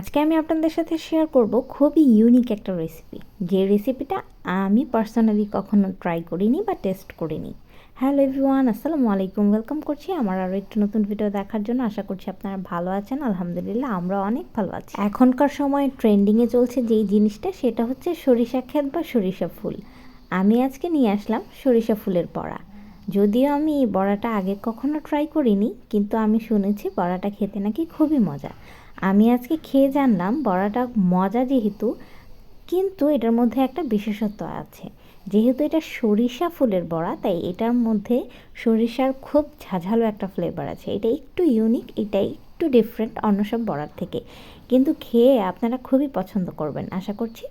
আজকে আমি আপনাদের সাথে শেয়ার করব খুবই ইউনিক একটা রেসিপি, যে রেসিপিটা আমি পার্সোনালি কখনো ট্রাই করিনি বা টেস্ট করিনি। হ্যালো এভরিওয়ান, আসসালামু আলাইকুম। ওয়েলকাম করছি আমার আরও একটু নতুন ভিডিও দেখার জন্য। আশা করছি আপনারা ভালো আছেন। আলহামদুলিল্লাহ আমরা অনেক ভালো আছি। এখনকার সময় ট্রেন্ডিংয়ে চলছে যেই জিনিসটা, সেটা হচ্ছে সরিষা ক্ষেত বা সরিষা ফুল। আমি আজকে নিয়ে আসলাম সরিষা ফুলের বড়া। যদিও আমি এই বড়াটা আগে কখনো ট্রাই করিনি, কিন্তু আমি শুনেছি বড়াটা খেতে নাকি খুবই মজা। আমি আজকে খেয়ে জানলাম বড়াটা মজা যেহেতু, কিন্তু এটার মধ্যে একটা বিশেষত্ব আছে। যেহেতু এটা সরিষা ফুলের বড়া, তাই এটার মধ্যে সরিষার খুব ঝাঝালো একটা ফ্লেভার আছে। এটা একটু ইউনিক, এটা একটু ডিফারেন্ট অন্য সব বড়ার থেকে, কিন্তু খেয়ে আপনারা খুবই পছন্দ করবেন। আশা করছি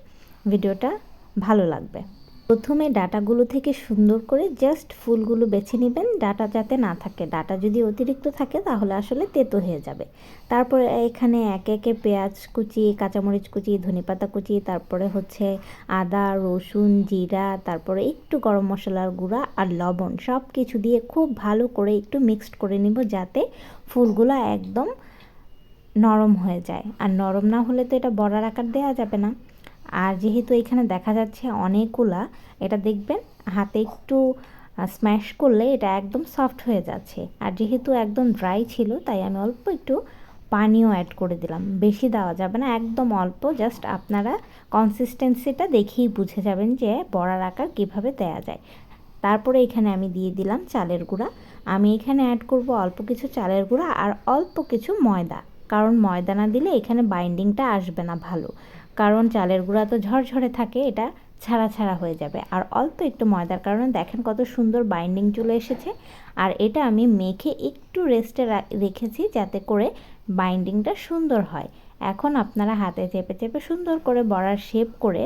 ভিডিওটা ভালো লাগবে। প্রথমে ডাটাগুলো থেকে সুন্দর করে জাস্ট ফুলগুলো বেছে নেবেন, ডাটা যাতে না থাকে। ডাটা যদি অতিরিক্ত থাকে তাহলে আসলে তেতো হয়ে যাবে। তারপরে এখানে একে একে পেঁয়াজ কুচি, কাঁচামরিচ কুচি, ধনেপাতা কুচি, তারপরে হচ্ছে আদা, রসুন, জিরা, তারপরে একটু গরম মশলার গুঁড়া আর লবণ, সব কিছু দিয়ে খুব ভালো করে একটু মিক্সড করে নিব, যাতে ফুলগুলো একদম নরম হয়ে যায়। আর নরম না হলে তো এটা বড়ার আকার দেওয়া যাবে না। আর যেহেতু এখানে দেখা যাচ্ছে অনেকগুলা, এটা দেখবেন হাতে একটু স্ম্যাশ করলে এটা একদম সফট হয়ে যাচ্ছে। আর যেহেতু একদম ড্রাই ছিল, তাই আমি অল্প একটু পানিও অ্যাড করে দিলাম। বেশি দেওয়া যাবে না, একদম অল্প। জাস্ট আপনারা কনসিস্টেন্সিটা দেখেই বুঝে যাবেন যে বড়ার আকার কীভাবে দেওয়া যায়। তারপরে এখানে আমি দিয়ে দিলাম চালের গুঁড়া। আমি এখানে অ্যাড করব অল্প কিছু চালের গুঁড়া আর অল্প কিছু ময়দা, কারণ ময়দা না দিলে এখানে বাইন্ডিংটা আসবে না ভালো। কারণ চালের গুঁড়া তো ঝরঝরে থাকে, এটা ছাড়া ছাড়া হয়ে যাবে। আর অল্প একটু ময়দার কারণে দেখেন কত সুন্দর বাইন্ডিং চলে এসেছে। আর এটা আমি মেখে একটু রেস্টে রেখেছি, যাতে করে বাইন্ডিংটা সুন্দর হয়। এখন আপনারা হাতে চেপে চেপে সুন্দর করে বড়ার শেপ করে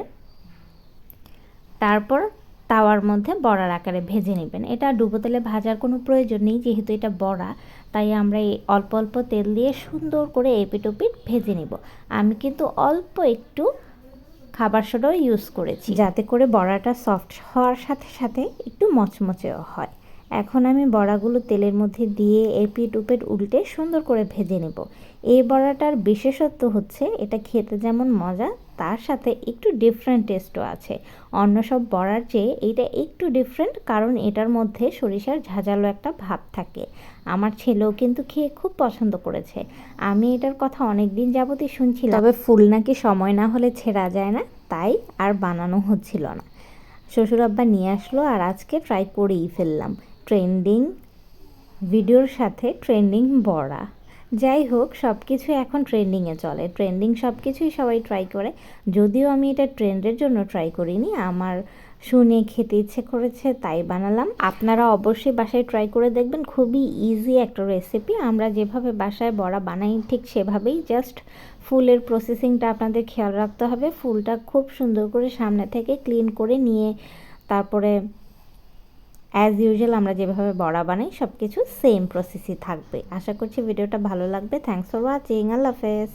তারপর তাওয়ার মধ্যে বড়ার আকারে ভেজে নেবেন। এটা ডুবো তেলে ভাজার কোনো প্রয়োজন নেই, যেহেতু এটা বড়া, তাই আমরা এই অল্প অল্প তেল দিয়ে সুন্দর করে এপিট ওপিট ভেজে নেব। আমি কিন্তু অল্প একটু খাবার সোডাও ইউজ করেছি, যাতে করে বড়াটা সফট হওয়ার সাথে সাথে একটু মচমচেও হয়। এখন আমি বড়াগুলো তেলের মধ্যে দিয়ে এপিট ওপিট উল্টে সুন্দর করে ভেজে নেব। এই বড়াটার বিশেষত্ব হচ্ছে এটা খেতে যেমন মজা, তার সাথে একটু ডিফারেন্ট টেস্টও আছে। অন্য সব বড়ার চেয়ে এইটা একটু ডিফারেন্ট, কারণ এটার মধ্যে সরিষার ঝাঁঝালো একটা ভাব থাকে। আমার ছেলেও কিন্তু খেয়ে খুব পছন্দ করেছে। আমি এটার কথা অনেক দিন যাবতই শুনছিলাম, তবে ফুল নাকি সময় না হলে ছেঁড়া যায় না, তাই আর বানানো হচ্ছিল না। শ্বশুর আব্বা নিয়ে আসলো আর আজকে ট্রাই করেই ফেললাম। ট্রেন্ডিং ভিডিওর সাথে ট্রেন্ডিং বড়া, যাই হোক সব কিছু এখন ট্রেন্ডিংয়ে চলে। ট্রেন্ডিং সব কিছুই সবাই ট্রাই করে। যদিও আমি এটা ট্রেন্ডের জন্য ট্রাই করিনি, আমার শুনে খেতে ইচ্ছে করেছে তাই বানালাম। আপনারা অবশ্যই বাসায় ট্রাই করে দেখবেন, খুবই ইজি একটা রেসিপি। আমরা যেভাবে বাসায় বড়া বানাই ঠিক সেভাবেই, জাস্ট ফুলের প্রসেসিংটা আপনাদের খেয়াল রাখতে হবে। ফুলটা খুব সুন্দর করে সামনে থেকে ক্লিন করে নিয়ে তারপরে অ্যাজ ইউজুয়াল আমরা যেভাবে বড়া বানাই সব কিছু সেম প্রসেসই থাকবে। আশা করছি ভিডিওটা ভালো লাগবে। Thanks for watching. আল্লাহ হাফেজ।